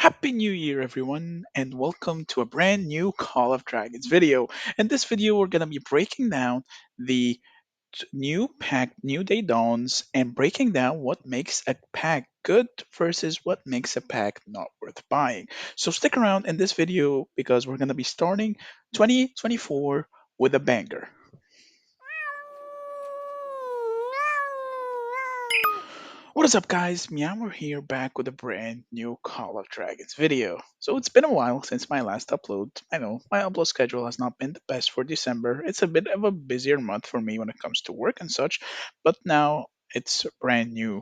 Happy New Year, everyone, and welcome to a brand new Call of Dragons video. In this video, we're going to be breaking down the new pack, New Day Dawns, and breaking down what makes a pack good versus what makes a pack not worth buying. So stick around in this video because we're going to be starting 2024 with a banger. What is up, guys? Meower here, back with a brand new Call of Dragons video. So it's been a while since my last upload. I know my upload schedule has not been the best for December. It's a bit of a busier month for me when it comes to work and such, but now it's a brand new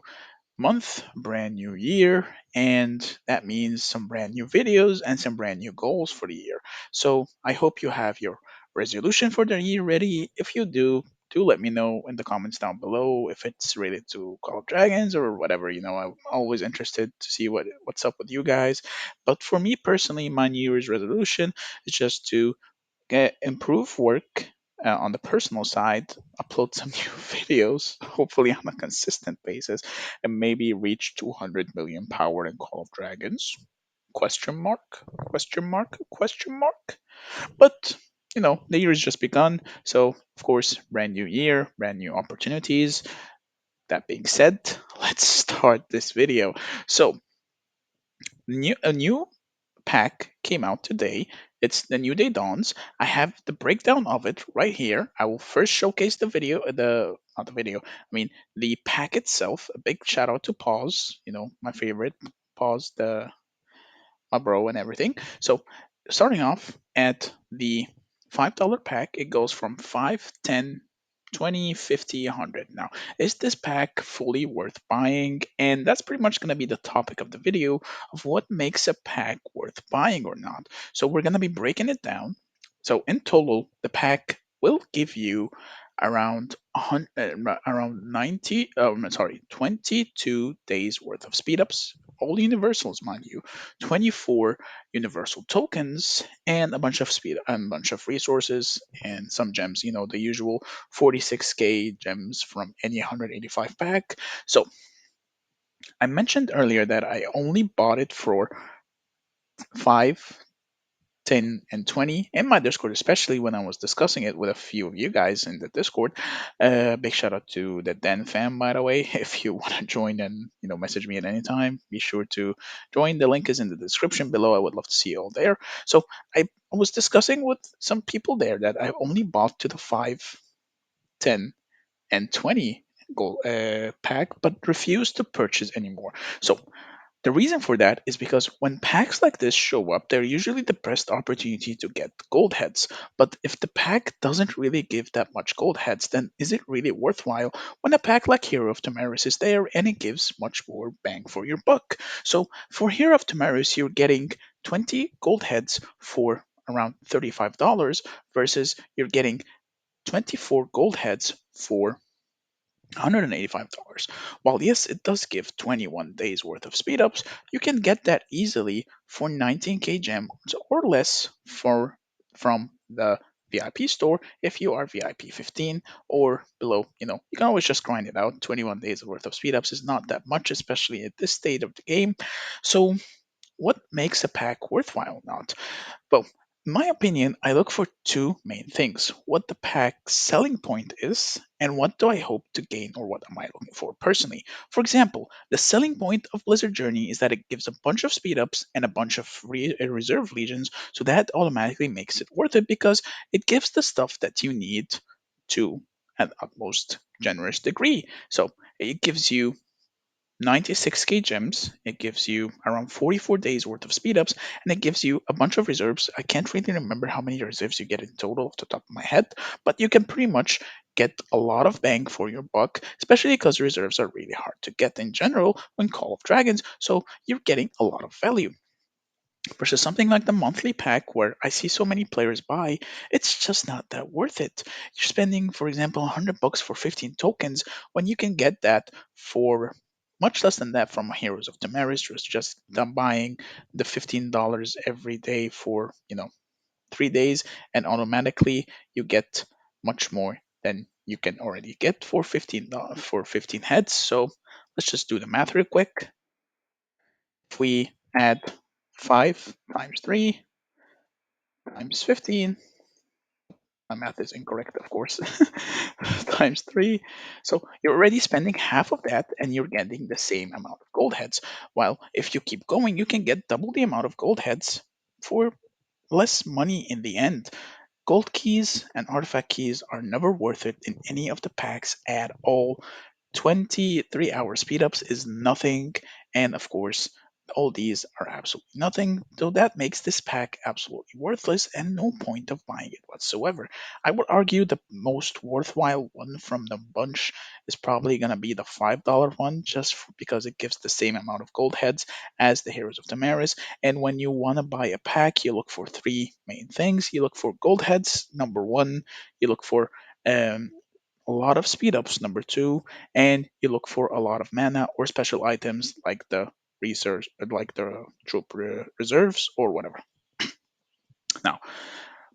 month, brand new year, and that means some brand new videos and some brand new goals for the year. So I hope you have your resolution for the year ready. If you do let me know in the comments down below if it's related to Call of Dragons or whatever. I'm always interested to see what's up with you guys. But for me personally, my New Year's resolution is just to improve work on the personal side, upload some new videos, hopefully on a consistent basis, and maybe reach 200 million power in Call of Dragons. Question mark? Question mark? Question mark? But the year has just begun, so of course, brand new year, brand new opportunities. That being said, let's start this video. So, a new pack came out today. It's the New Day Dawns. I have the breakdown of it right here. I will first showcase the video, the not the video. I mean the pack itself. A big shout out to Pause. My favorite Pause, the my bro and everything. So starting off at the $5 pack, it goes from 5, 10, 20, 50, 100. Now, is this pack fully worth buying? And that's pretty much going to be the topic of the video of what makes a pack worth buying or not. So we're going to be breaking it down. So in total, the pack will give you around 90 sorry 22 days worth of speed ups, all universals, mind you, 24 universal tokens, and a bunch of speed and a bunch of resources and some gems, the usual 46k gems from any 185 pack. So I mentioned earlier that I only bought it for 5, 10, and 20 in my Discord, especially when I was discussing it with a few of you guys in the Discord. Big shout out to the Den fam, by the way. If you want to join and message me at any time, be sure to join. The link is in the description below. I would love to see you all there. So I was discussing with some people there that I only bought to the 5, 10, and 20 gold pack, but refused to purchase anymore. So the reason for that is because when packs like this show up, they're usually the best opportunity to get gold heads. But if the pack doesn't really give that much gold heads, then is it really worthwhile when a pack like Hero of Tamaris is there and it gives much more bang for your buck? So for Hero of Tamaris, you're getting 20 gold heads for around $35 versus you're getting 24 gold heads for $185. While yes, it does give 21 days worth of speed ups, you can get that easily for 19k gems or less from the VIP store if you are VIP 15 or below. You can always just grind it out. 21 days worth of speed ups is not that much, especially at this state of the game. So, what makes a pack worthwhile or not? Well, in my opinion, I look for two main things: what the pack's selling point is, and what do I hope to gain, or what am I looking for personally. For example, the selling point of Blizzard Journey is that it gives a bunch of speed ups and a bunch of reserve legions, so that automatically makes it worth it because it gives the stuff that you need to an utmost generous degree. So it gives you 96k gems, it gives you around 44 days worth of speed ups, and it gives you a bunch of reserves. I can't really remember how many reserves you get in total off the top of my head, but you can pretty much get a lot of bang for your buck, especially because reserves are really hard to get in general when Call of Dragons, so you're getting a lot of value. Versus something like the monthly pack where I see so many players buy, it's just not that worth it. You're spending, for example, $100 for 15 tokens when you can get that for much less than that from Heroes of Damaris, just buying the $15 every day for 3 days, and automatically you get much more than you can already get for for 15 heads. So let's just do the math real quick. If we add 5 times 3 times 15. My math is incorrect, of course. Times 3. So you're already spending half of that and you're getting the same amount of gold heads. While if you keep going, you can get double the amount of gold heads for less money in the end. Gold keys and artifact keys are never worth it in any of the packs at all. 23-hour speedups is nothing, and of course, all these are absolutely nothing, so that makes this pack absolutely worthless and no point of buying it whatsoever. I would argue the most worthwhile one from the bunch is probably going to be the $5 one, just because it gives the same amount of gold heads as the Heroes of Damaris. And when you want to buy a pack, you look for three main things. You look for gold heads, number one. You look for um, a lot of speed ups, number two, and you look for a lot of mana or special items like the research, like the reserves or whatever. Now,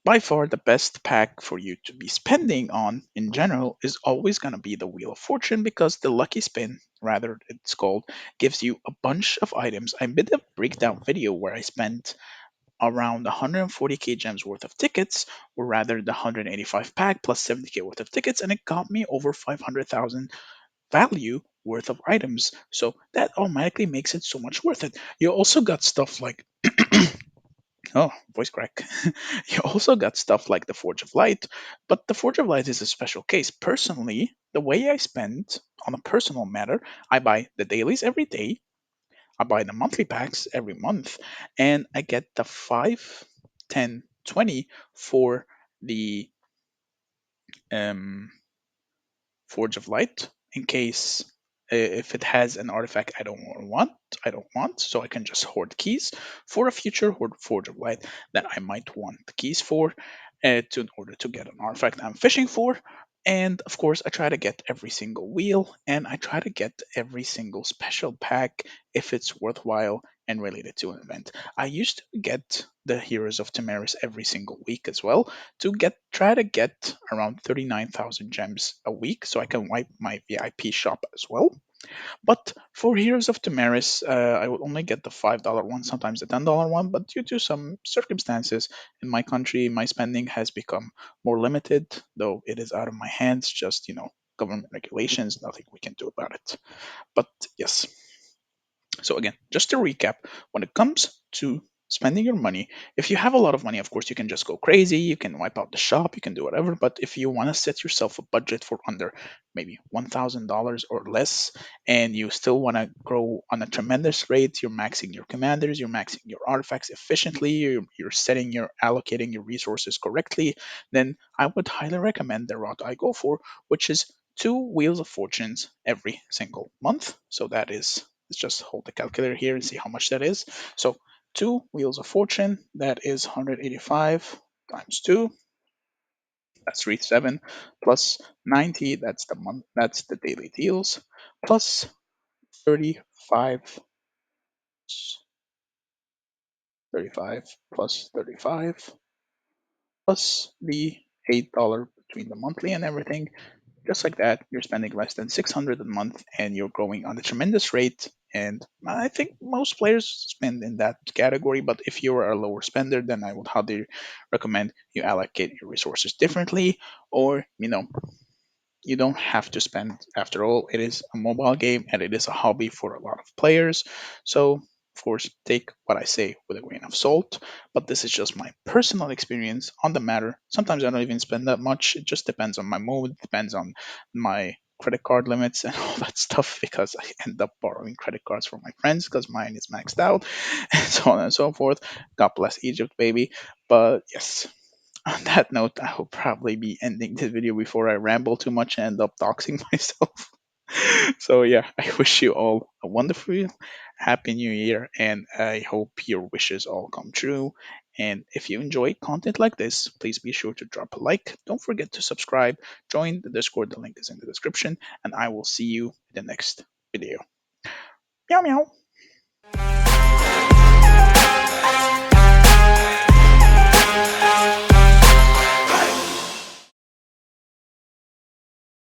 by far the best pack for you to be spending on in general is always going to be the Wheel of Fortune, because the lucky spin, rather it's called, gives you a bunch of items. I made a breakdown video where I spent around 140k gems worth of tickets, or rather the 185 pack plus 70k worth of tickets, and it got me over 500,000 value worth of items. So that automatically makes it so much worth it. You also got stuff like oh, voice crack. You also got stuff like the Forge of Light, but the Forge of Light is a special case. Personally, the way I spend on a personal matter, I buy the dailies every day, I buy the monthly packs every month, and I get the 5, 10, 20 for the um, Forge of Light in case if it has an artifact I don't want, so I can just hoard keys for a future Forge of Light that I might want the keys for, in order to get an artifact I'm fishing for. And of course, I try to get every single wheel, and I try to get every single special pack if it's worthwhile and related to an event. I used to get the Heroes of Tamaris every single week as well, to get try to get around 39,000 gems a week so I can wipe my VIP shop as well. But for Heroes of Tamaris, I would only get the $5 one, sometimes the $10 one, but due to some circumstances in my country, my spending has become more limited, though it is out of my hands, just, government regulations, nothing we can do about it. But yes, so again, just to recap, when it comes to spending your money, if you have a lot of money, of course, you can just go crazy, you can wipe out the shop, you can do whatever. But if you want to set yourself a budget for under maybe $1,000 or less, and you still want to grow on a tremendous rate, you're maxing your commanders, you're maxing your artifacts efficiently, you're setting your allocating your resources correctly, then I would highly recommend the route I go for, which is two Wheels of Fortunes every single month. So that is, let's just hold the calculator here and see how much that is. So two Wheels of Fortune, that is 185 times 2, that's 37, plus 90, that's the month, that's the daily deals, plus 35, 35 plus 35, plus the $8 between the monthly and everything. Just like that, you're spending less than 600 a month and you're growing on a tremendous rate. And I think most players spend in that category, but if you are a lower spender, then I would highly recommend you allocate your resources differently, or, you don't have to spend. After all, it is a mobile game and it is a hobby for a lot of players. So, of course, take what I say with a grain of salt. But this is just my personal experience on the matter. Sometimes I don't even spend that much. It just depends on my mood, depends on my credit card limits and all that stuff, because I end up borrowing credit cards from my friends because mine is maxed out, and so on and so forth. God bless Egypt, baby. But yes, on that note, I will probably be ending this video before I ramble too much and end up doxing myself. So yeah, I wish you all a wonderful, happy new year, and I hope your wishes all come true. And if you enjoy content like this, please be sure to drop a like. Don't forget to subscribe, join the Discord, the link is in the description, and I will see you in the next video. Meow meow.